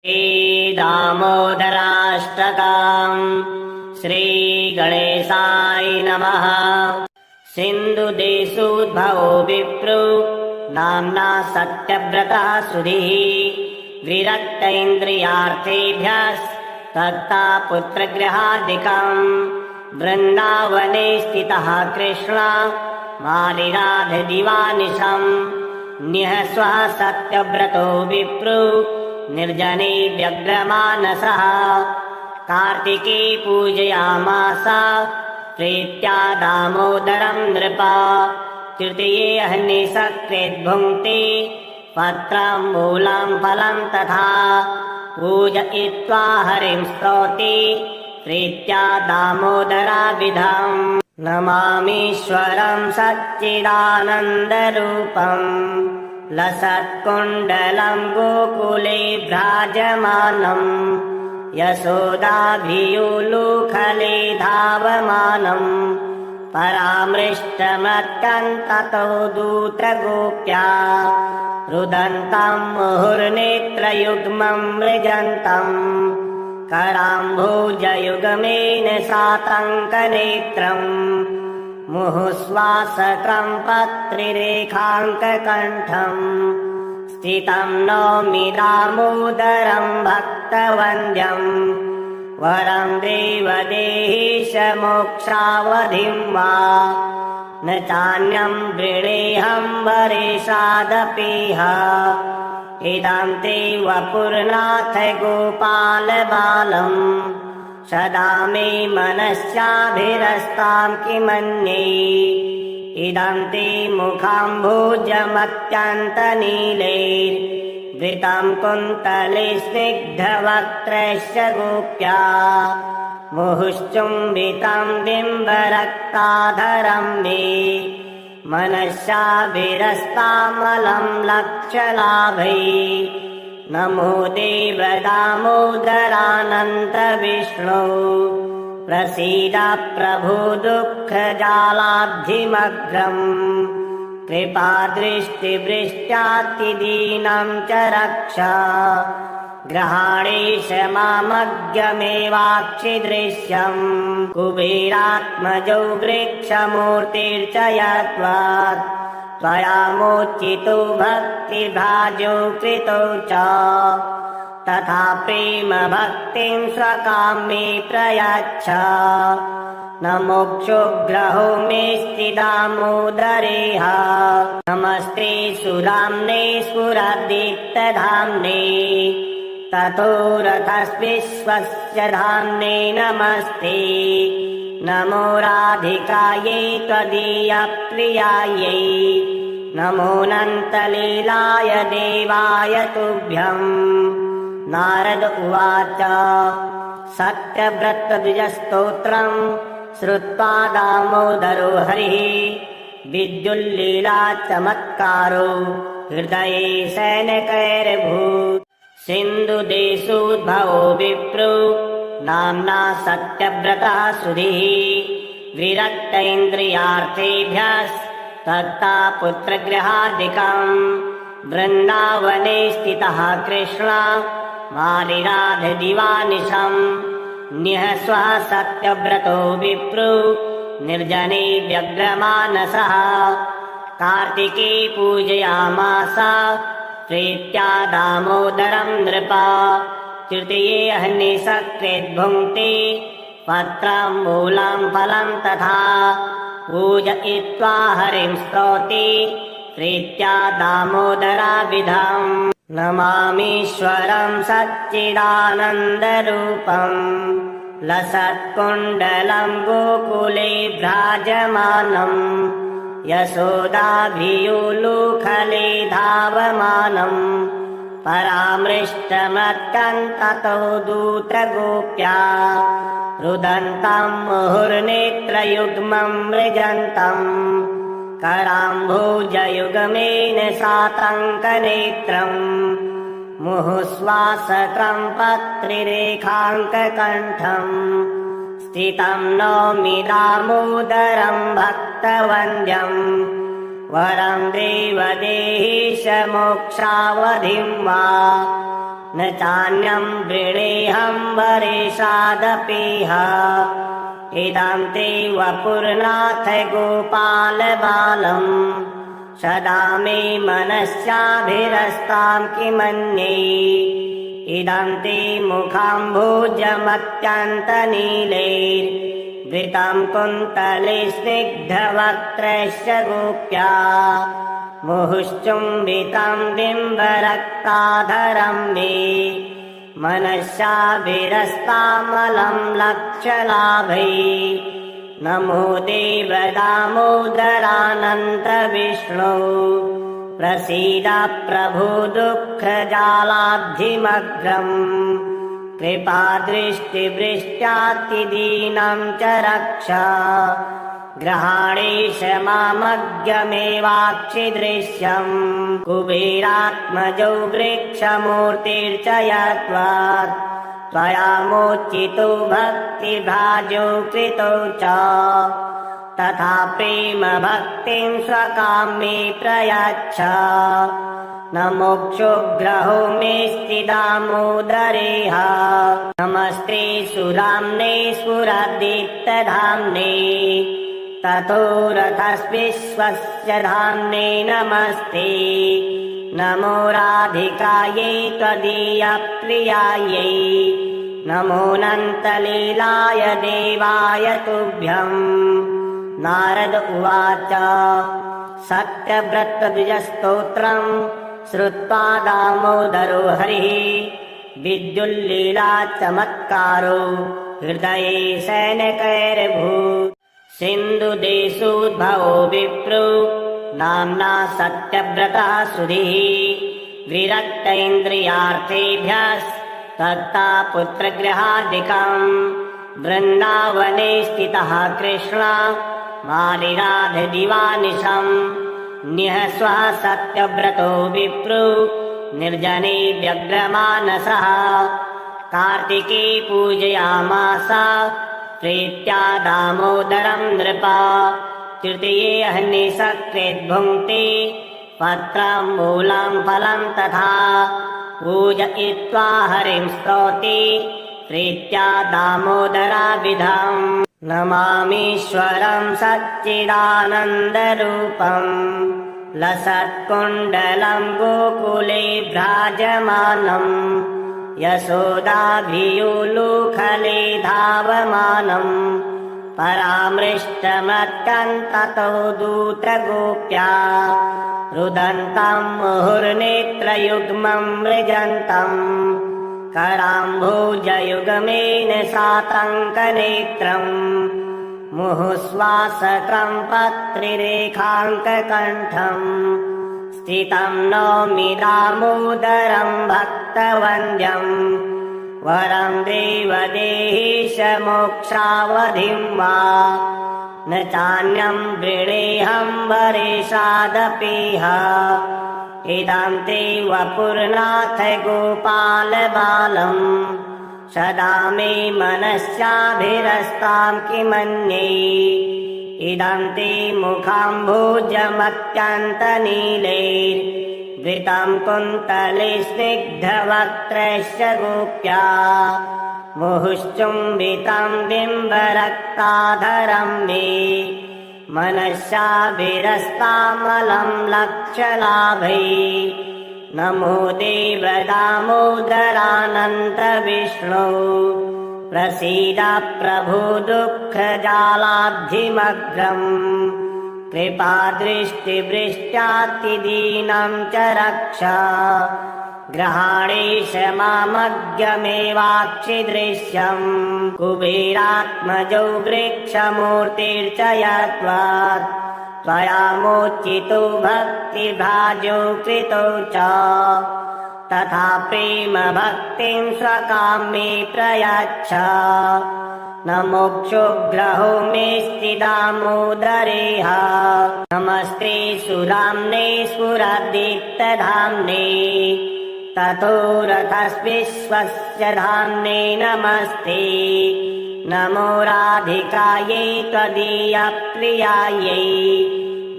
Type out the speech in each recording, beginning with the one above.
श्रीदामोदराष्टकाम् श्रीगणेशाय नमः। सिन्धुदेशोद्भवो विप्रो नाम्ना सत्यव्रतः सुधीः। विरक्त इन्द्रियार्थेभ्यस्तत्ता पुत्रगृहादिकम्। वृन्दावने स्थितः कृष्ण मालिराधदिवानिशम्। निःस्वः सत्यव्रतो विप्रो निर्जने व्यग्रमानसः। कार्तिके पूजयामास प्रीत्या दामोदरं नृपा। तृतीये अह्निसक्रेद्भुङ्क्ते पत्रं मूलं फलं तथा। पूजयित्वा हरिं स्तौति प्रीत्या दामोदराविधम्। नमामीश्वरं सच्चिदानन्दरूपम् लसत्कुण्डलं गोकुले भ्राजमानम्। यशोदाभियुलुखले धावमानम्। परामृष्टमत्यं ततो दूतगोप्या रुदन्तं मुहुर्नेत्रयुग्मं मृजन्तम्। कराम्भोजयुगमेन सातङ्कनेत्रम्। मुहुश्वासकं पत्रिरेखाङ्ककण्ठम्। स्थितं नौमि दामोदरं भक्तवन्द्यम्। वरं देवदेहीश मोक्षावधिं वा न चान्यं वृणेऽहं वरेशादपीह। इदं ते वपुर्नाथ गोपालबालम् सदा मे मनस्याभिरस्तां किमन्ये। इदं ते मुखाम्भोजमत्यन्तनीलैर्वृतं कुन्तले स्निग्धवक्त्रस्य गोप्या। मुहुश्चुम्बितं बिम्बरक्ताधरं मे मनस्याभिरस्तामलं लक्ष्यलाभै। नमो देव दामोदरानन्द विष्णो प्रसीद प्रभो दुःखजालाब्धिमग्रम्। कृपादृष्टिवृष्ट्यातिदीनं च रक्ष। ग्रहाणेश मामज्ञमेवाक्षिदृश्यम्। कुबेरात्मजो वृक्षमूर्तिर्च यत्त्वात् त्वया मोचितो भक्तिभाजो कृतो च। तथा प्रेम भक्तिं स्वकाम्ये प्रयच्छ। न मोक्षोग्रहो मेऽस्ति दामोदरेह। नमस्ते सुधाम्ने स्फुरदीप्तधाम्ने ततो रथस्विश्वस्य धाम्ने नमस्ते। नमो राधिकायै त्वदीयप्रियायै। नमोऽनन्तलीलाय देवाय तुभ्यम्। नारद उवाच सत्यव्रतद्विजस्तोत्रम् श्रुत्वा दामोदरो हरिः। विद्युल्लीला चमत्कारो हृदये सैनिकैरभूत्। सिन्धुदेशोद्भवो विप्रो नाम्ना सत्यव्रतः सुधीः। विरक्त इन्द्रियार्थेभ्यस्तत्ता पुत्रगृहादिकम्। वृन्दावने स्थितः कृष्ण मालिराधदिवानिशम्। निःस्वः सत्यव्रतो विप्रो निर्जने व्यग्रमानसः। कार्तिके पूजयामास प्रीत्या दामोदरं नृपा। तृतीये अह्निसक्रेद्भुङ्क्ते पत्रं मूलं फलं तथा। पूजयित्वा हरिं स्तौति प्रीत्या दामोदराविधम्। नमामीश्वरं सच्चिदानन्दरूपम् लसत्कुण्डलं गोकुले भ्राजमानम्। यशोदाभियुलुखले धावमानम्। परामृष्टमत्यं ततो दूतगोप्या रुदन्तं मुहुर्नेत्रयुग्मं मृजन्तम्। कराम्भोजयुगमेन सातङ्कनेत्रम्। मुहुश्वासकं पत्रिरेखाङ्ककण्ठम्। स्थितं नौमि दामोदरं भक्तवन्द्यम्। वरं देवदेहीश मोक्षावधिं वा न चान्यं वृणेऽहं वरेशादपीह इदं ते वपुर्नाथ गोपालबालम् सदा मे मनस्याभिरस्तां किमन्ये इदं ते मुखाम्भोजमत्यन्तनीलैर्वृतं कुन्तले स्निग्धवक्त्रश्च गोप्या मुहुश्चुम्बितं बिम्बरक्ताधरं मे मनस्याभिरस्तामलं लक्ष्यलाभै नमो देव दामोदरानन्त विष्णो प्रसीद प्रभो दुःखजालाब्धिमग्रम् कृपादृष्टिवृष्ट्यातिदीनं च रक्ष ग्रहाणेश मामज्ञमेवाक्षिदृश्यम् कुबेरात्मजो वृक्षमूर्तिर्च यत्त्वात् त्वया मोचितो भक्तिभाजो कृतो च तथा प्रेम भक्तिं स्वकां मे प्रयच्छ न मोक्षोग्रहो मेऽस्ति दामोदरेह नमस्ते सुराम्ने स्फुरदीप्तधाम्ने ततो रथस्विश्वस्य धाम्ने नमस्ते नमो राधिकायै त्वदीयप्रियायै नमोऽनन्तलीलाय देवाय तुभ्यम् नारद उवाच सत्यव्रतद्विजस्तोत्रम् श्रुत्वा दामोदरो हरिः विद्युल्लीला चमत्कारो हृदये सैनिकैर्भूत् सिन्धुदेशोद्भवो विप्रो नाम्ना सत्यव्रतः सुधीः विरक्त इन्द्रियार्थेभ्यस्तत्ता पुत्रगृहादिकम् वृन्दावने स्थितः कृष्ण मालिराधदिवानिशम् निःस्वः सत्यव्रतो विप्रो निर्जने व्यग्रमानसः कार्तिके पूजयामास प्रीत्या दामोदरं नृपा तृतीये अह्निसकृद्भुङ्क्ते पत्रं मूलं फलं तथा पूजयित्वा हरिं स्तौति प्रीत्या दामोदराभिधम् नमामीश्वरं सच्चिदानन्दरूपम् लसत्कुण्डलं गोकुले भ्राजमानम् यशोदाभियोलुखले धावमानम् परामृष्टमत्यन्ततो दूतगोप्या रुदन्तं मुहुर्नेत्रयुग्मं मृजन्तम् कराम्भोजयुगमेन सातङ्कनेत्रम् मुहुश्वासकं पत्रिरेखाङ्ककण्ठम् स्थितं नौमि दामोदरं भक्तवन्द्यम् वरं देवदेहीश मोक्षावधिं वा न चान्यं वृणेऽहं वरेशादपीह इदं ते वपुर्नाथ गोपालबालम् सदा मे मनस्याभिरस्तां किमन्ये इदं ते मुखाम्भोजमत्यन्तनीलैर्वृतं कुन्तले स्निग्धवक्त्रश्च गोप्या मुहुश्चुम्बितं बिम्बरक्ताधरं मे मनस्याभिरस्तामलं लक्ष्यलाभै नमो देव दामोदरानन्त विष्णो प्रसीद प्रभो दुःखजालाब्धिमग्रम् कृपादृष्टिवृष्ट्यातिदीनं च रक्ष ग्रहाणेश मामज्ञमेवाक्षिदृश्यम् कुबेरात्मजो वृक्षमूर्तिर्च यत्त्वात् त्वया मोचितो भक्तिभाजो कृतो च तथा प्रेम भक्तिं स्वकां मे प्रयच्छ न मोक्षोग्रहो मेऽस्ति दामोदरेह नमस्ते सुराम्ने स्फुरदीप्तधाम्ने ततो रथस्विश्वस्य धाम्ने नमस्ते नमो राधिकायै त्वदीयप्रियायै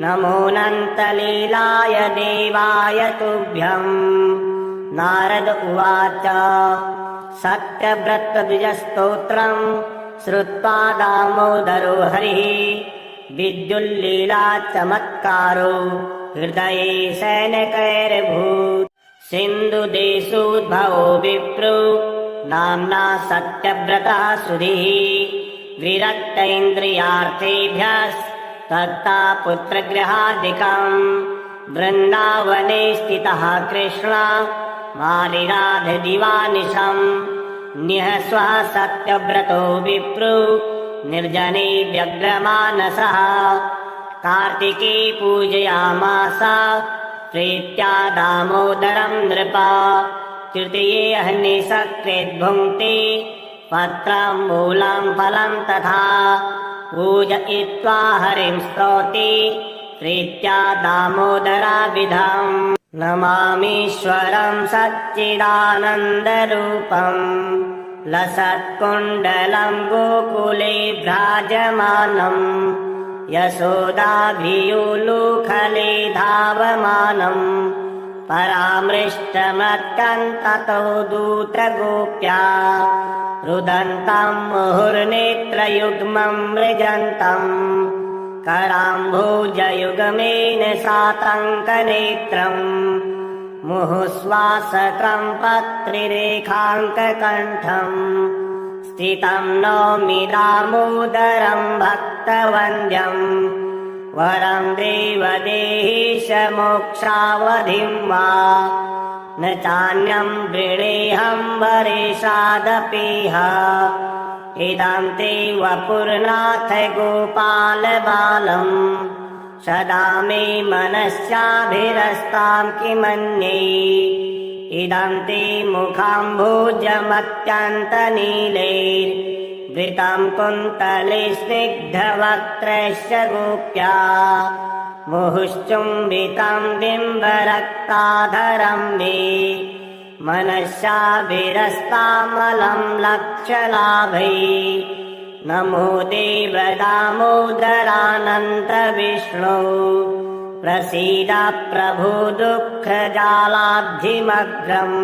नमोऽनन्तलीलाय देवाय तुभ्यम् नारद उवाच सत्यव्रतद्विजस्तोत्रम् श्रुत्वा दामोदरो हरिः विद्युल्लीला चमत्कारो हृदये सैनिकैरभूत् सिन्धुदेशोद्भवो विप्रो नाम्ना सत्यव्रतः सुधीः विरक्तेन्द्रियार्थेभ्यस्तत्ता पुत्रगृहादिकम् वृन्दावने स्थितः कृष्ण मालिराधदिवानिशम् निःस्वः सत्यव्रतो विप्रो निर्जने व्यग्रमानसः कार्तिके पूजयामास प्रीत्या दामोदरम् नृपा तृतीये अह्निसकृद्भुङ्क्ते पत्रम् मूलम् फलम् तथा पूजयित्वा हरिं स्तौति प्रीत्या दामोदराभिधम् नमामीश्वरम् सच्चिदानन्दरूपम् लसत्कुण्डलम् गोकुले भ्राजमानम् यशोदाभियुलुखले धावमानम् परामृष्टमत्यम् ततो दूतगोप्या रुदन्तम् मुहुर्नेत्रयुग्मम् मृजन्तम् कराम्भोजयुगमेन सातङ्कनेत्रम् मुहुश्वासकम् पत्रिरेखाङ्ककण्ठम् स्थितम् नौमि दामोदरम् भक्तवन्द्यम् वरम् देवदेहीश मोक्षावधिम् वा न चान्यम् वृणेऽहम् वरेशादपीह इदम् ते वपुर्नाथ गोपालबालम् सदा मे मनस्याभिरस्ताम् किमन्ये इदम् ते मुखाम्भोजमत्यन्तनीलैर्वृतम् कुन्तले स्निग्धवक्त्रश्च गोप्या मुहुश्चुम्बितम् बिम्बरक्ताधरम् मे मनस्याभिरस्तामलम् लक्ष्यलाभै नमो देव दामोदरानन्त विष्णो प्रसीद प्रभो दुःखजालाब्धिमग्रम्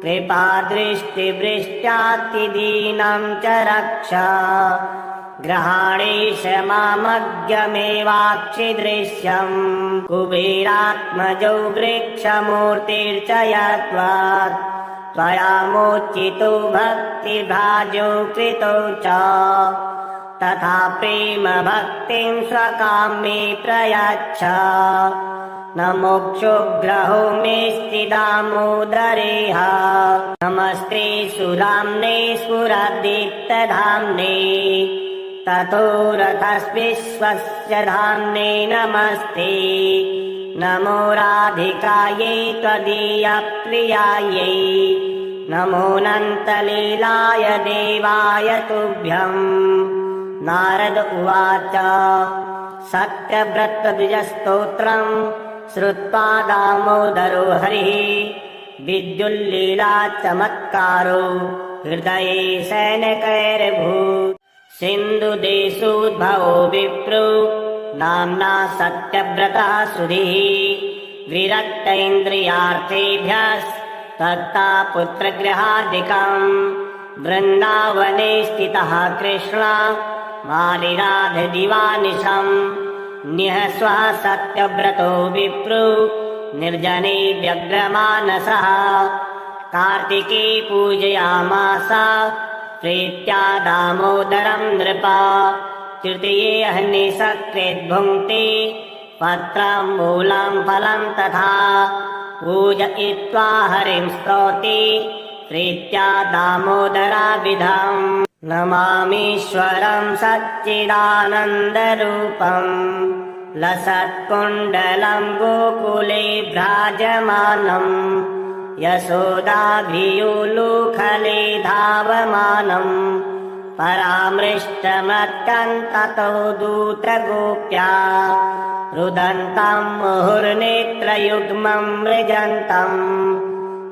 कृपादृष्टिवृष्ट्यातिदीनम् च रक्ष ग्रहाणेश मामज्ञमेवाक्षिदृश्यम् कुबेरात्मजो वृक्षमूर्तिर्च यत्त्वात् त्वया मोचितो भक्तिभाजो कृतो च तथा प्रेम भक्तिम् स्वकाम्ये प्रयच्छ न मोक्षोग्रहो मेऽस्ति दामोदरेह नमस्ते सुराम्ने स्फुरदीप्तधाम्ने ततो रथस्विश्वस्य धाम्ने नमस्ते नमो राधिकायै त्वदीयप्रियायै नमोऽनन्तलीलाय देवाय तुभ्यम् नारद उवाच सत्यव्रतद्विजस्तोत्रम् श्रुत्वा दामोदरो हरिः विद्युल्लीला चमत्कारो हृदये सैनिकैरभूत् सिन्धुदेशोद्भवो विप्रो नाम्ना सत्यव्रतः सुधीः विरक्तेन्द्रियार्थेभ्यस्तत्ता पुत्रगृहादिकम् वृन्दावने स्थितः कृष्ण मालिराधदिवानिशम् निःस्वः सत्यव्रतो विप्रो निर्जने व्यग्रमानसः कार्तिके पूजयामास प्रीत्या दामोदरम् नृपा तृतीये अह्निसकृद्भुङ्क्ते पत्रम् मूलम् फलम् तथा पूजयित्वा हरिं स्तौति प्रीत्या दामोदराभिधम् नमामीश्वरम् सच्चिदानन्दरूपम् लसत्कुण्डलम् गोकुले भ्राजमानम् यशोदाभियुलुखले धावमानम् परामृष्टमत्यम् ततो दूतगोप्या रुदन्तम् मुहुर्नेत्रयुग्मम् मृजन्तम्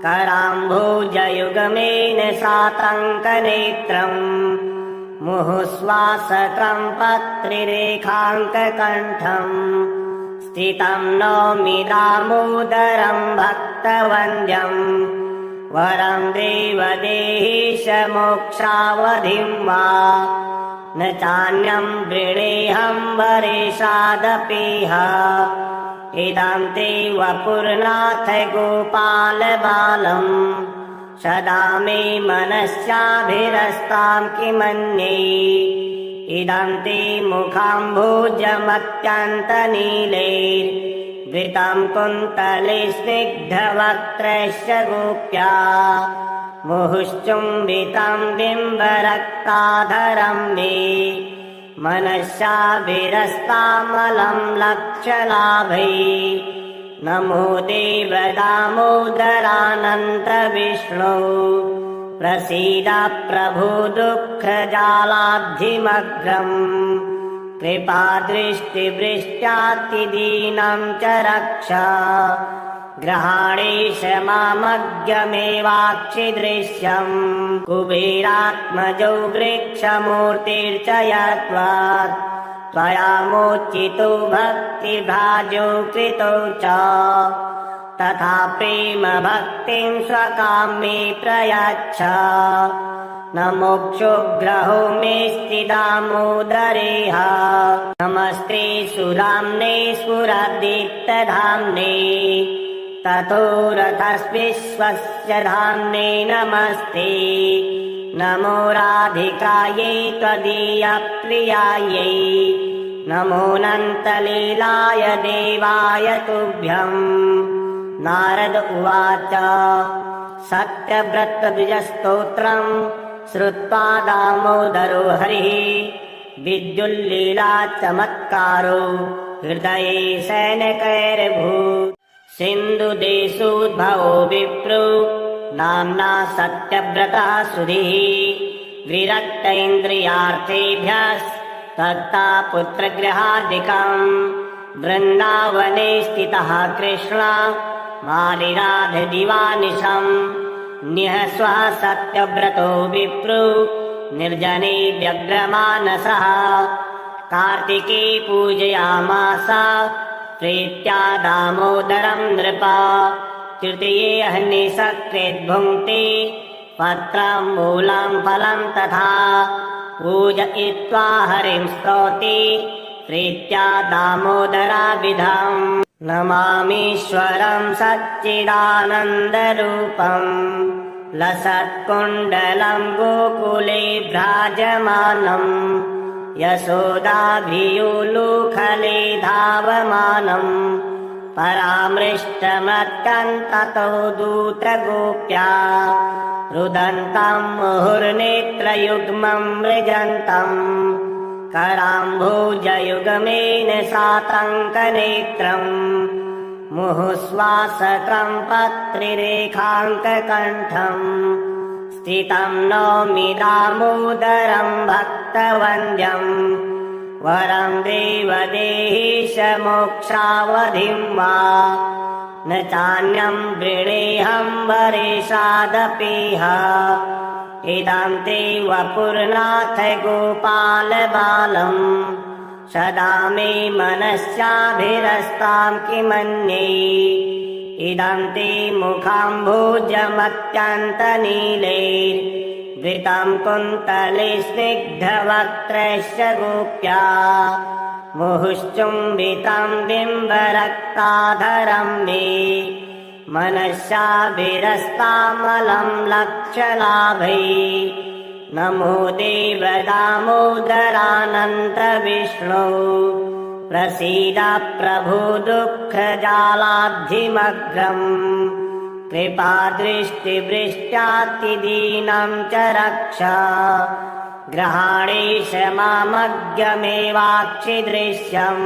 कराम्भोजयुगमेन सातङ्कनेत्रम् मुहुश्वासकम् पत्रिरेखाङ्ककण्ठम् स्थितं नौमि दामोदरं भक्तवन्द्यं वरं देवदेहीश मोक्षावधिं वा न चान्यं वृणेऽहं वरेशादपीह इदं ते वपुर्नाथ गोपालबालम् सदा मे मनस्याभिरस्तां किमन्ये इदं ते मुखाम्भोजमत्यन्तनीलैर्वृतं कुन्तले स्निग्धवक्त्रश्च गोप्या मुहुश्चुम्बितं बिम्बरक्ताधरं मे मनस्याभिरस्तामलं लक्ष्यलाभै नमो देव दामोदरानन्त विष्णो प्रसीद प्रभो दुःखजालाब्धिमग्रम् कृपादृष्टिवृष्ट्यातिदीनं च रक्ष ग्रहाणेश मामज्ञमेवाक्षिदृश्यम् कुबेरात्मजौ वृक्षमूर्तिर्च यत्त्वात् त्वया मोचितो भक्तिभाजो कृतो च तथा प्रेम भक्तिं स्वकां मे प्रयच्छ न मोक्षोग्रहो मेऽस्ति दामोदरेह नमस्ते सुराम्ने स्फुरदीप्तधाम्ने ततो रथस्विश्वस्य धाम्ने नमस्ते नमो राधिकायै त्वदीयप्रियायै नमोऽनन्तलीलाय देवाय तुभ्यम् नारद उवाच सत्यव्रतद्विजस्तोत्रम् श्रुत्वा दामोदरो हरिः विद्युल्लीला चमत्कारो हृदये सैनिकैरभूत् सिन्धुदेशोद्भवो विप्रो नाम्ना सत्यव्रतः सुधीः विरक्तेन्द्रियार्थेभ्यस्तत्ता पुत्रगृहादिकम् वृन्दावने स्थितः कृष्ण मालिराधदिवानिशम् निःस्वः सत्यव्रतो विप्रो निर्जने व्यग्रमानसः कार्तिके पूजयामास प्रीत्या दामोदरं नृपा तृतीये अह्निसकृद्भुङ्क्ते पत्रं मूलं फलं तथा पूजयित्वा हरिं स्तौति प्रीत्या दामोदराभिधम् नमामीश्वरं सच्चिदानन्दरूपम् लसत्कुण्डलं गोकुले भ्राजमानम् यशोदाभियोलुखले धावमानम् परामृष्टमत्यन्ततो दूतगोप्या रुदन्तं मुहुर्नेत्रयुग्मं मृजन्तम् कराम्भोजयुगमेन सातङ्कनेत्रम् मुहुश्वासकं पत्रिरेखाङ्ककण्ठम् स्थितं नौमि दामोदरं भक्तवन्द्यं वरं देवदेहीश मोक्षावधिं वा न चान्यं वृणेऽहं वरेशादपीह इदं ते वपुर्नाथ गोपालबालम् सदा मे मनस्याभिरस्तां किमन्ये इदं ते मुखाम्भोजमत्यन्तनीलैर्वृतं कुन्तले स्निग्धवक्त्रश्च गोप्या मुहुश्चुम्बितं बिम्बरक्ताधरं मे मनस्याभिरस्तामलं लक्ष्यलाभै नमो देव दामोदरानन्त विष्णो प्रसीद प्रभो दुःखजालाब्धिमग्रम् कृपादृष्टिवृष्ट्यातिदीनं च रक्ष ग्रहाणेश मामज्ञमेवाक्षिदृश्यम्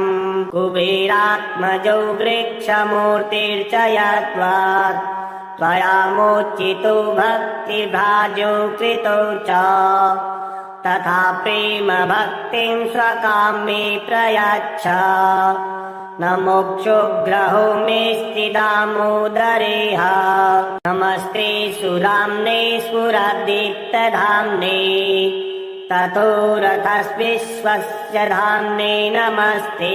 कुबेरात्मजौ वृक्षमूर्तिर्च यत्त्वात् त्वया मोचितो भक्तिभाजो कृतो च तथा प्रेम भक्तिं स्वकां मे प्रयच्छ न मोक्षोग्रहो मेऽस्ति दामोदरेह नमस्ते सुराम्ने स्फुरदीप्तधाम्ने ततो रथस्विश्वस्य धाम्ने नमस्ते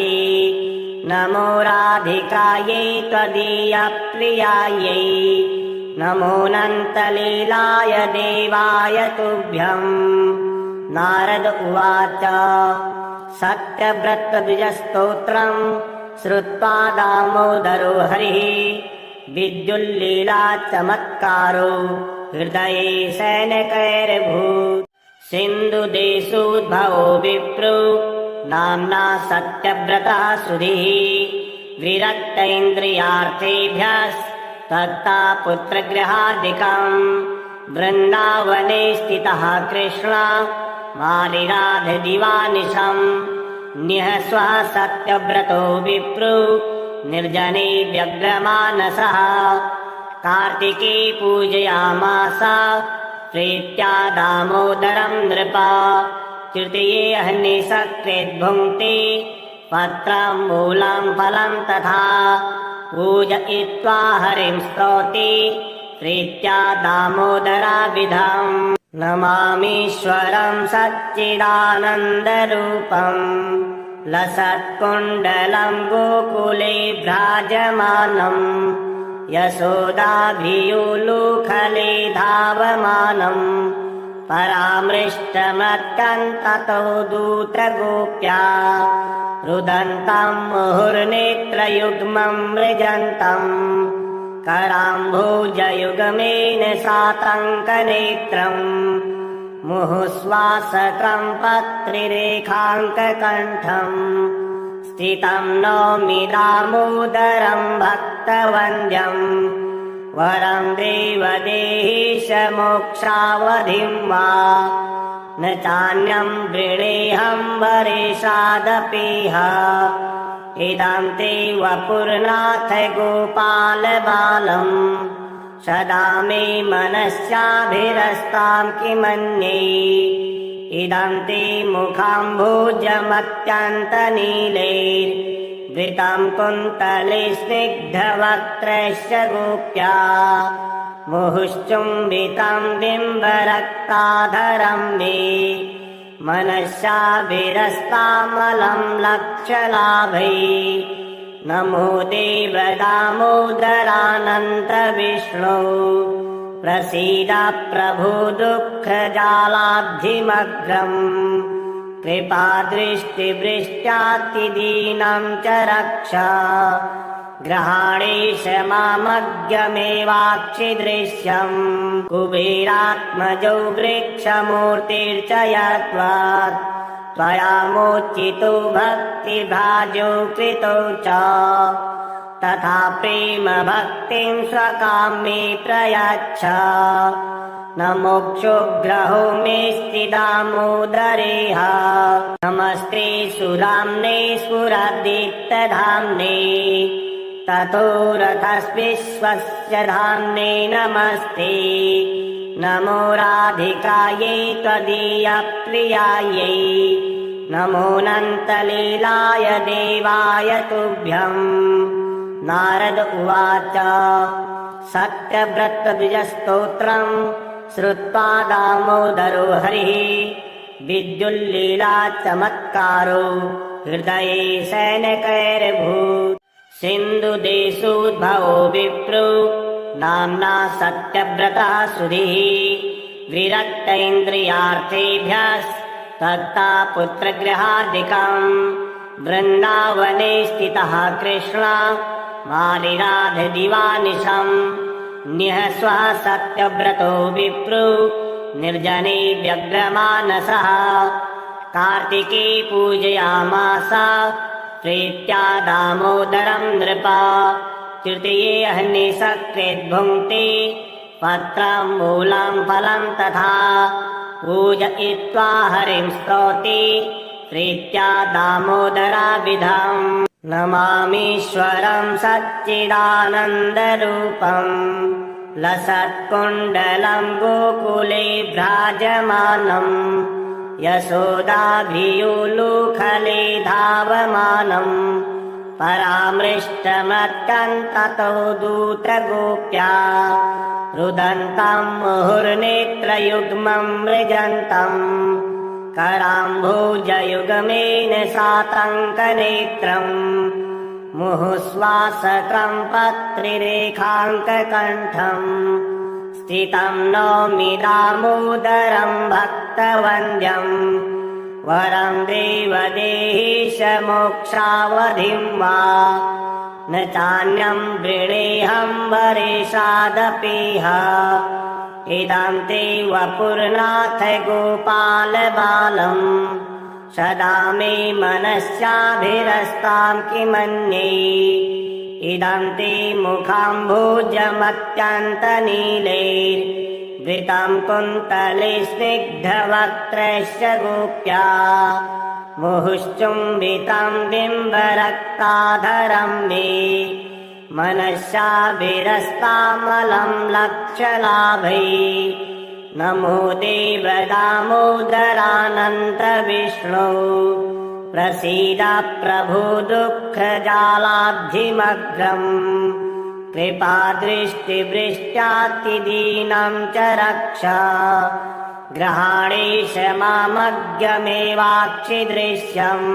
नमो राधिकायै त्वदीयप्रियायै नमोऽनन्तलीलाय देवाय तुभ्यम्। नारद उवाच सत्यव्रतद्विजस्तोत्रम् श्रुत्वा दामोदरो हरिः विद्युल्लीला चमत्कारो हृदये सैनिकैरभूत्। सिन्धुदेशोद्भवो विप्रो नाम्ना सत्यव्रतः सुधीः विरक्त इन्द्रियार्थेभ्यस्तत्ता पुत्रगृहादिकम्। वृन्दावने स्थितः कृष्ण मालिराधदिवानिशम् निःस्वः सत्यव्रतो विप्रो निर्जने व्यग्रमानसः। कार्तिके पूजयामास प्रीत्या दामोदरं नृप। तृतीये अह्निसकृद्भुङ्क्ते पत्रं मूलं फलं तथा पूजयित्वा हरिं स्तौति प्रीत्या दामोदराविधम्। नमामीश्वरं सच्चिदानन्दरूपम् लसत्कुण्डलं गोकुले भ्राजमानम् यशोदाभियुलुखले धावमानम्। परामृष्टमत्यन्ततो दूतगोप्या रुदन्तं मुहुर्नेत्रयुग्मं मृजन्तम्। कराम्भोजयुगमेन सातङ्कनेत्रम् मुहुश्वासकं पत्रिरेखाङ्ककण्ठम्। स्थितं नौमि दामोदरं भक्तवन्द्यम् वरं देवदेहीश मोक्षावधिं वा। न चान्यं वृणेऽहं वरेशादपीह इदं ते वपुर्नाथ गोपालबालम्। सदा मे मनस्याभिरस्तां किमन्ये इदं ते मुखाम्भोजमत्यन्तनीलैर्वृतं कुन्तले स्निग्धवक्त्रश्च गोप्या मुहुश्चुम्बितं बिम्बरक्ताधरं मे मनस्याभिरस्तामलं लक्ष्यलाभै। नमो देव दामोदरानन्त विष्णो प्रसीद प्रभो दुःखजालाब्धिमग्रम्। कृपादृष्टिवृष्ट्यातिदीनं च रक्ष ग्रहाणेश मामज्ञमेवाक्षिदृश्यम्। कुबेरात्मजौ वृक्षमूर्तिर्च यत्त्वात् त्वया मोचितो भक्तिभाजो कृतो च। तथा प्रेम भक्तिं स्वकाम्ये प्रयच्छ न मोक्षोग्रहो मेऽस्ति दामोदरेह। नमस्ते सुधाम्ने स्फुरदीप्तधाम्ने ततो रथस्विश्वस्य धाम्ने नमस्ते। नमो राधिकायै त्वदीयप्रियायै नमोऽनन्तलीलाय देवाय तुभ्यम्। नारद उवाच सत्यव्रतद्विजस्तोत्रम् श्रुत्वा दामोदरो हरिः विद्युल्लीला चमत्कारो हृदये सैनिकैरभूत्। सिन्धुदेशोद्भवो विप्रो नाम्ना सत्यव्रतः सुधीः विरक्त इन्द्रियार्थेभ्यस्तत्ता पुत्रगृहादिकम्। वृन्दावने स्थितः कृष्ण मालिराधदिवानिशम् निःस्वः सत्यव्रतो विप्रो निर्जने व्यग्रमानसः। कार्तिके पूजयामास प्रीत्या दामोदरं नृप। तृतीये अह्निसकृद्भुङ्क्ते पत्रं मूलं फलं तथा पूजयित्वा हरिं स्तौति प्रीत्या दामोदराविधम्। नमामीश्वरं सच्चिदानन्दरूपम् लसत्कुण्डलं गोकुले भ्राजमानम् यशोदाभियुलुखले धावमानम्। परामृष्टमत्यन्ततो दूतगोप्या रुदन्तं मुहुर्नेत्रयुग्मं मृजन्तम्। कराम्भोजयुगमेन सातङ्कनेत्रम् मुहुश्वासकं पत्रिरेखाङ्ककण्ठम् स्थितं नौमि दामोदरं भक्तवन्द्यम् वरं देवदेहीश मोक्षावधिं वा न चान्यं वृणेऽहं वरेशादपीह इदं ते वपुर्नाथ गोपालबालम् सदा मे मनस्याभिरस्तां किमन्ये इदं ते मुखाम्भोजमत्यन्तनीलैर्वृतं कुन्तले स्निग्धवक्त्रस्य गोप्या मुहुश्चुम्बितं बिम्बरक्ताधरं मे मनस्याभिरस्तामलं लक्ष्यलाभै नमो देव दामोदरानन्त विष्णो प्रसीद प्रभो दुःखजालाब्धिमग्रम् कृपादृष्टिवृष्ट्यातिदीनं च रक्ष ग्रहाणेश मामज्ञमेवाक्षिदृश्यम्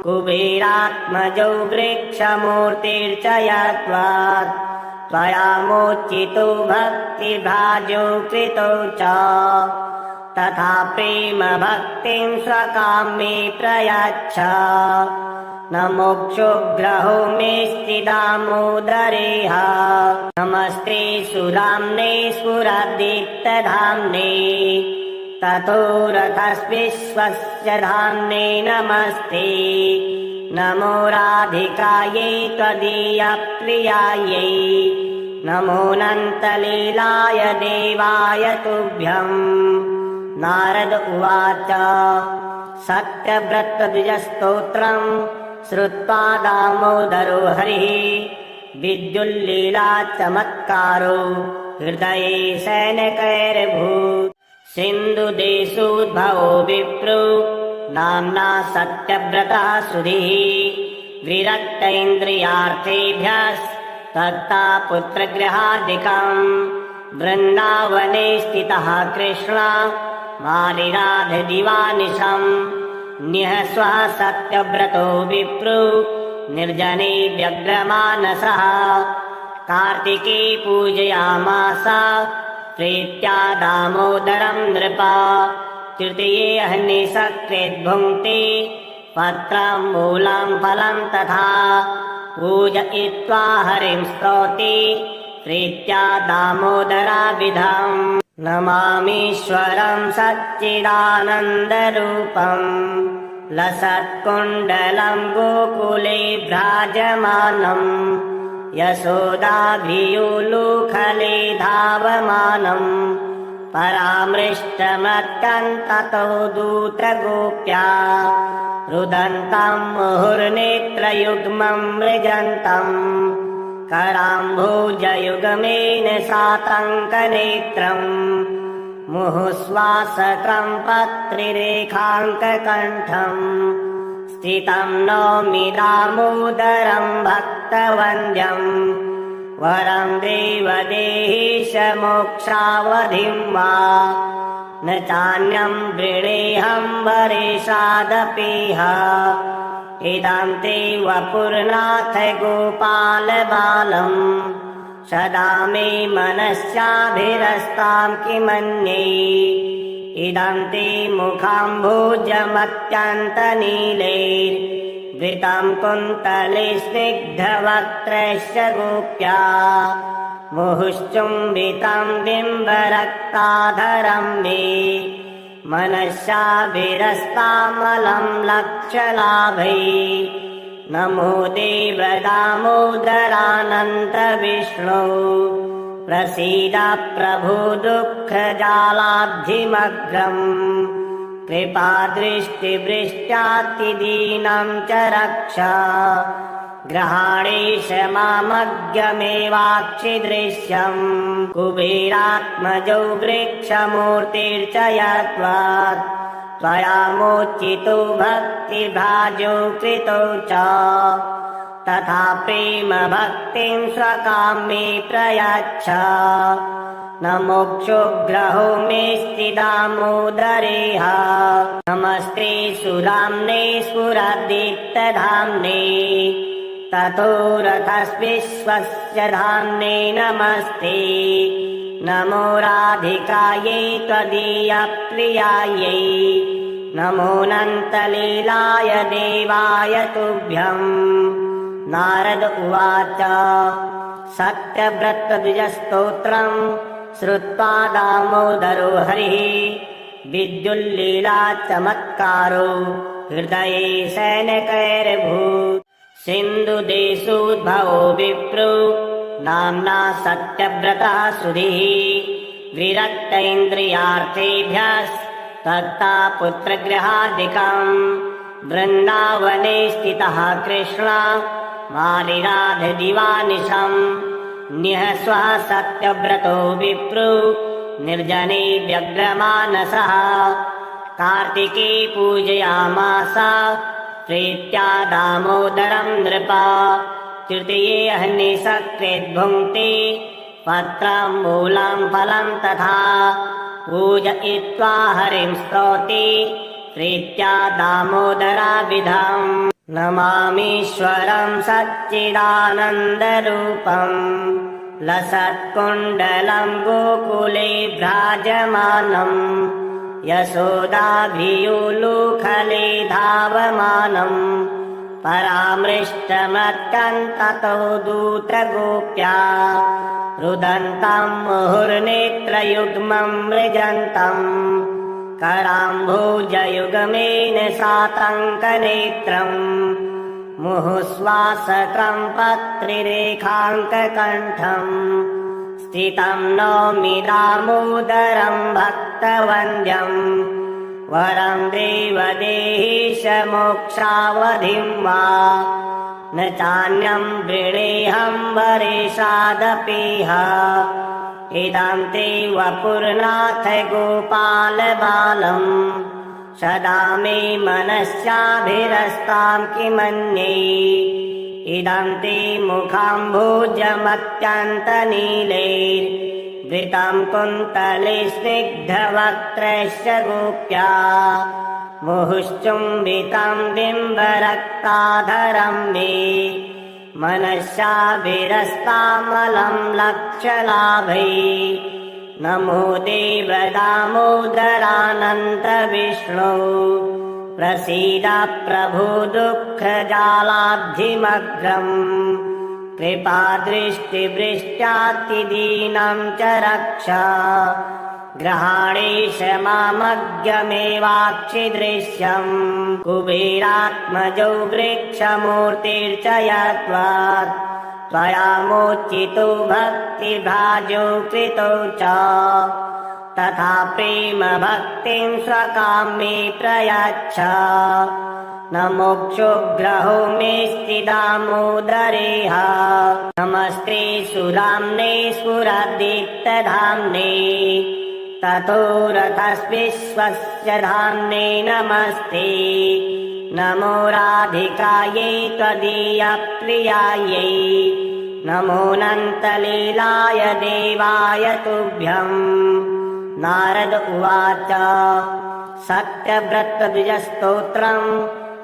कुबेरात्मजौ वृक्षमूर्तिर्च यत्त्वात् त्वया मोचितो भक्तिभाजो कृतो च तथा प्रेम भक्तिं स्वकाम्ये प्रयच्छ न मोक्षोग्रहो मेऽस्ति दामोदरेह नमस्ते सुधाम्ने स्फुरदीप्तधाम्ने ततो रथस्विश्वस्य धाम्ने नमस्ते नमो राधिकायै त्वदीयप्रियायै नमोऽनन्तलीलाय देवाय तुभ्यम् नारद उवाच सत्यव्रतद्विजस्तोत्रम् श्रुत्वा दामोदरो हरिः विद्युल्लीला चमत्कारो हृदये सैनिकैरभूत् सिन्धुदेशोद्भवो विप्रो नाम्ना सत्यव्रतः सुधीः विरक्तेन्द्रियार्थेभ्यस्तत्ता पुत्रगृहादिकम् वृन्दावने स्थितः कृष्ण मालिराधदिवानिशम् निःस्वः सत्यव्रतो विप्रो निर्जने व्यग्रमानसः कार्तिके पूजयामास प्रीत्या दामोदरं नृप तृतीये अह्निसकृद्भुङ्क्ते पत्रं मूलं फलं तथा पूजयित्वा हरिं स्तौति प्रीत्या दामोदराविधम् नमामीश्वरं सच्चिदानन्दरूपम् लसत्कुण्डलं गोकुले भ्राजमानम् यशोदाभियोलुखले धावमानम् परामृष्टमत्यन्ततो दूतगोप्या रुदन्तं मुहुर्नेत्रयुग्मं मृजन्तम् कराम्भोजयुगमेन सातङ्कनेत्रम् मुहुश्वासकं पत्रिरेखाङ्ककण्ठम् स्थितं नौमि दामोदरं भक्तवन्द्यम् वरं देवदेहीश मोक्षावधिं वा न चान्यं वृणेऽहं वरेशादपीह इदं ते वपुर्नाथ गोपालबालम् सदा मे मनस्याभिरस्तां किमन्ये इदं ते मुखाम्भोजमत्यन्तनीलैर्वृतं कुन्तले स्निग्धवक्त्रस्य गोप्या मुहुश्चुम्बितं बिम्बरक्ताधरं मे मनस्याभिरस्तामलं लक्ष्यलाभै नमो देव दामोदरानन्त विष्णो प्रसीद प्रभो दुःखजालाब्धिमग्रम् कृपादृष्टिवृष्ट्यातिदीनं च रक्ष ग्रहाणेश मामज्ञमेवाक्षिदृश्यम् कुबेरात्मजौ वृक्षमूर्तिर्च यत्त्वात् त्वया मोचितो भक्तिभाजो कृतो च तथा प्रेम भक्तिं स्वकाम्ये प्रयच्छ न मोक्षोग्रहो मेऽस्ति दामोदरेह नमस्ते सुधाम्ने स्फुरदीप्तधाम्ने ततो रथस्विश्वस्य धाम्ने नमस्ते नमो राधिकायै त्वदीयप्रियायै नमोऽनन्तलीलाय देवाय तुभ्यम् नारद उवाच सत्यव्रतद्विजस्तोत्रम् श्रुत्वा दामोदरो हरिः विद्युल्लीला चमत्कारो हृदये सैनिकैरभूत् सिन्धुदेशोद्भवो विप्रो नाम्ना सत्यव्रतः सुधीः विरक्तेन्द्रियार्थेभ्यस्तत्ता पुत्रगृहादिकम् वृन्दावने स्थितः कृष्ण मालिराधदिवानिशम् निःस्वः सत्यव्रतो विप्रो निर्जने व्यग्रमानसः कार्तिके पूजयामास प्रीत्या दामोदरं नृप तृतीये अह्निसकृद्भुङ्क्ते पत्रं मूलं फलं तथा पूजयित्वा हरिं स्तौति प्रीत्या दामोदराविधम् नमामीश्वरं सच्चिदानन्दरूपम् लसत्कुण्डलं गोकुले भ्राजमानम् यशोदाभियुलुखले धावमानम् परामृष्टमत्यन्ततो दूतगोप्या रुदन्तं मुहुर्नेत्रयुग्मं मृजन्तम् कराम्भोजयुगमेन सातङ्कनेत्रम् मुहुश्वासकं पत्रिरेखाङ्ककण्ठम् स्थितं नौमि दामोदरं भक्तवन्द्यम् वरं देवदेहीश मोक्षावधिं वा न चान्यं वृणेऽहं वरेशादपीह इदं ते वपुर्नाथ गोपालबालम् सदा मे मनस्याभिरस्तां किमन्ये इदं ते मुखाम्भोजमत्यन्तनीलैर्वृतं कुन्तले स्निग्धवक्त्रस्य गोप्या मुहुश्चुम्बितं बिम्बरक्ताधरं मे मनस्याभिरस्तामलं लक्ष्यलाभै नमो देव दामोदरानन्द विष्णो प्रसीद प्रभो दुःखजालाब्धिमग्रम् कृपादृष्टिवृष्ट्यातिदीनं च रक्ष ग्रहाणेश मामज्ञमेवाक्षिदृश्यम् कुबेरात्मजौ वृक्षमूर्तिर्च यत्त्वात् त्वया मोचितो भक्तिभाजो कृतो च तथा प्रेम भक्तिं स्वकाम्ये प्रयच्छ न मोक्षोग्रहो मेऽस्ति दामोदरेह नमस्ते सुधाम्ने स्फुरदीप्तधाम्ने ततो रथस्विश्वस्य धाम्ने नमस्ते नमो राधिकायै त्वदीयप्रियायै नमोऽनन्तलीलाय देवाय तुभ्यम् नारद उवाच सत्यव्रतद्विजस्तोत्रम्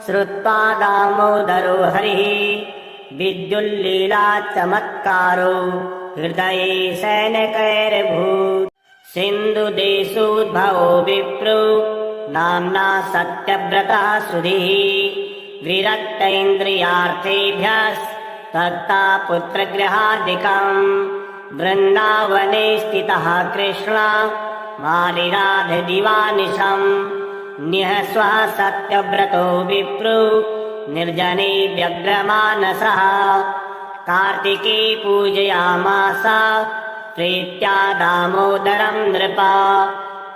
श्रुत्वा दामोदरो हरिः विद्युल्लीला चमत्कारो हृदये सैनिकैरभूत् सिन्धुदेशोद्भवो विप्रो नाम्ना सत्यव्रतः सुधीः विरक्तेन्द्रियार्थेभ्यस्तत्ता पुत्रगृहादिकम् वृन्दावने स्थितः कृष्ण मालिराधदिवानिशम् निःस्वः सत्यव्रतो विप्रो निर्जने व्यग्रमानसः कार्तिके पूजयामास प्रीत्या दामोदरं नृप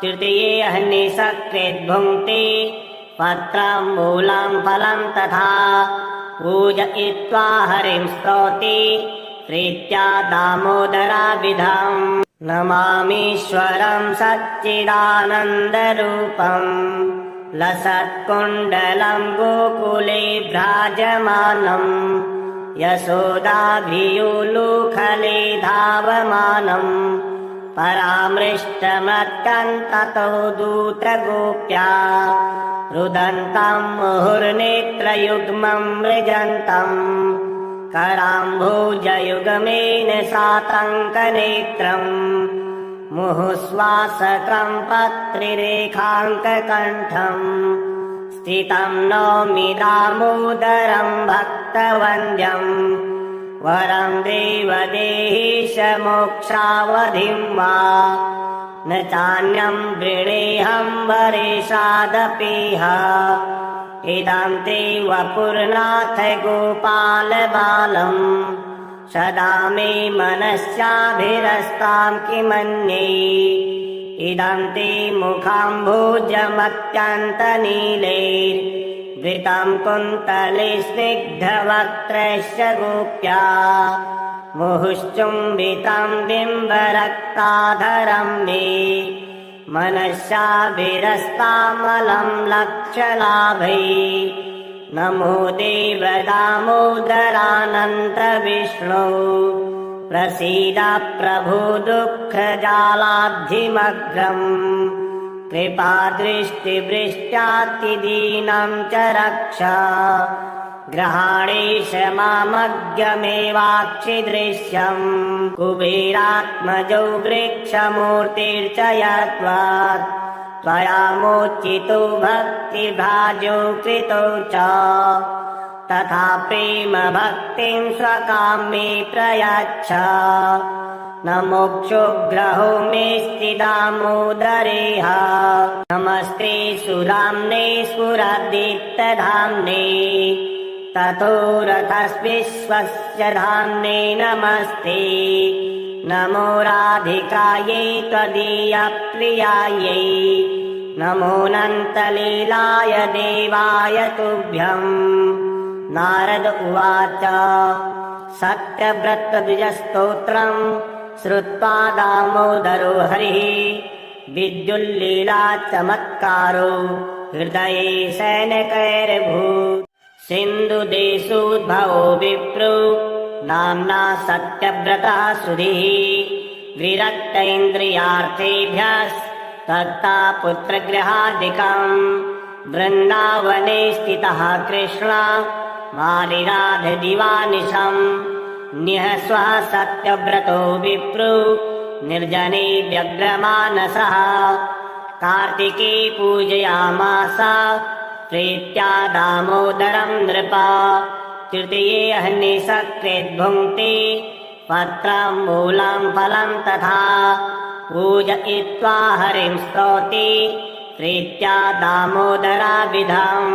तृतीये अह्निसकृद्भुङ्क्ते पत्रं मूलं फलं तथा पूजयित्वा हरिं स्तौति प्रीत्या दामोदराविधम् नमामीश्वरं सच्चिदानन्दरूपम् लसत्कुण्डलं गोकुले भ्राजमानम् यशोदाभियुलुखले धावमानम् परामृष्टमत्यन्ततो दूतगोप्या रुदन्तं मुहुर्नेत्रयुग्मं मृजन्तम् कराम्भोजयुगमेन सातङ्कनेत्रम् मुहुश्वासकं पत्रिरेखाङ्ककण्ठम् स्थितं नौमि दामोदरं भक्तवन्द्यम् वरं देवदेहीश मोक्षावधिं वा न चान्यं वृणेऽहं वरेशादपीह इदं ते वपुर्नाथ गोपालबालम् सदा मे मनस्याभिरस्तां किमन्ये इदं ते मुखाम्भोजमत्यन्तनीलैर्वृतं कुन्तले स्निग्धवक्त्रस्य गोप्या मुहुश्चुम्बितं बिम्बरक्ताधरं मे मनस्याभिरस्तामलं लक्ष्यलाभै नमो देव दामोदरानन्त विष्णो प्रसीद प्रभो दुःखजालाब्धिमग्रम् कृपादृष्टिवृष्ट्यातिदीनं च रक्ष ग्रहाणेश मामज्ञमेवाक्षिदृश्यम् कुबेरात्मजौ वृक्षमूर्तिर्च यद्वत् त्वया मोचितो भक्तिभाजो कृतो च तथा प्रेम भक्तिं स्वकां मे प्रयच्छ न मोक्षोग्रहो मेऽस्ति दामोदरेह नमस्ते सुराम्ने स्फुरदीप्तधाम्ने ततो रथस्विश्वस्य धाम्ने नमस्ते नमो राधिकायै त्वदीयप्रियायै नमोऽनन्तलीलाय देवाय तुभ्यम् नारद उवाच सत्यव्रतद्विजस्तोत्रम् श्रुत्वा दामोदरो हरिः विद्युल्लीला चमत्कारो हृदये शयनकैर्भूत् सिन्धुदेशोद्भवो विप्रो नाम्ना सत्यव्रतः सुधीः विरक्त इन्द्रियार्थेभ्यस्तत्ता पुत्रगृहादिकम् वृन्दावने स्थितः कृष्ण मालिराधदिवानिशम् निःस्वः सत्यव्रतो विप्रो निर्जने व्यग्रमानसः कार्तिके पूजयामास प्रीत्या दामोदरं नृप तृतीये अह्निसकृद्भुङ्क्ते पत्रं मूलं फलं तथा पूजयित्वा हरिं स्तौति प्रीत्या दामोदराभिधम्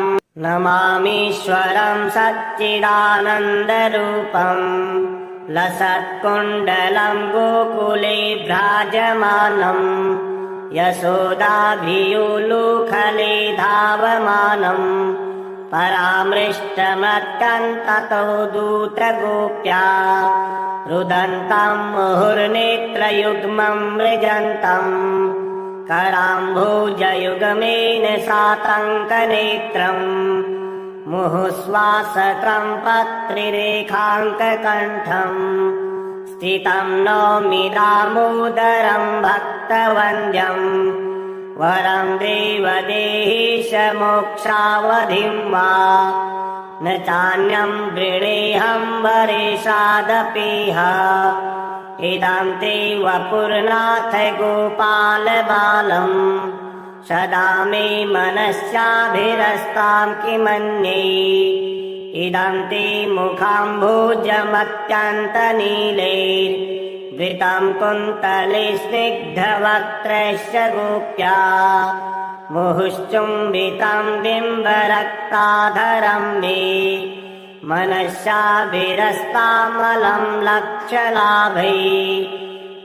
नमामीश्वरं सच्चिदानन्दरूपम् लसत्कुण्डलं गोकुले भ्राजमानम् यशोदाभियोलुखले धावमानम् परामृष्टमत्यन्ततो दूतगोप्या रुदन्तं मुहुर्नेत्रयुग्मं मृजन्तम् कराम्भोजयुगमेन सातङ्कनेत्रम् मुहुश्वासकं पत्रिरेखाङ्ककण्ठम् स्थितं नौमि दामोदरं भक्तवन्द्यम् वरं देवदेहीश मोक्षावधिं वा न चान्यं वृणेऽहं वरेशादपीह इदं ते वपुर्नाथ गोपालबालम् सदा मे मनस्याभिरस्तां किमन्ये इदं ते मुखाम्भोजमत्यन्तनीलैर्वृतं कुन्तले स्निग्धवक्त्रस्य गोप्या मुहुश्चुम्बितं बिम्बरक्ताधरं मे मनस्याभिरस्तामलं लक्ष्यलाभै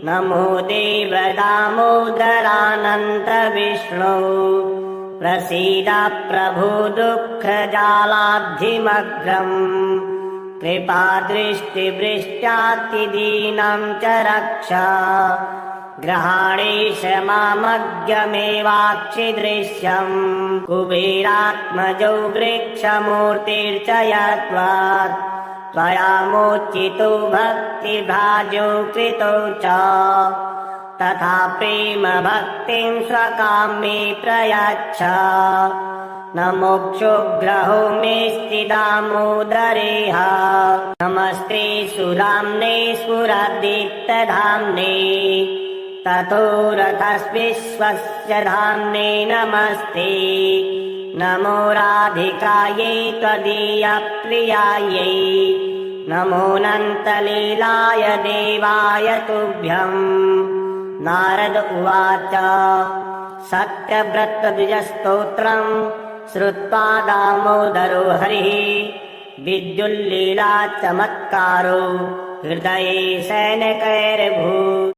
नमो देव दामोदरानन्त विष्णो प्रसीद प्रभो दुःखजालाब्धिमग्रम् कृपादृष्टिवृष्ट्यातिदीनं च रक्ष ग्रहाणेश मामज्ञमेवाक्षिदृश्यम् कुबेरात्मजौ वृक्षमूर्तिर्च यद्वत् त्वया मोचितो भक्तिभाजो कृतो च तथा प्रेम भक्तिं स्वकां मे प्रयच्छ न मोक्षोग्रहो मेऽस्ति दामोदरेह नमस्ते सुराम्ने स्फुरदीप्तधाम्ने ततो रथस्विश्वस्य धाम्ने नमस्ते नमो राधिकायै त्वदीयप्रियायै नमोऽनन्तलीलाय देवाय तुभ्यम् नारद उवाच सत्यव्रतद्विजस्तोत्रम् श्रुत्वा दामोदरो हरिः विद्युल्लीला चमत्कारो हृदये शयनकैरभूत्।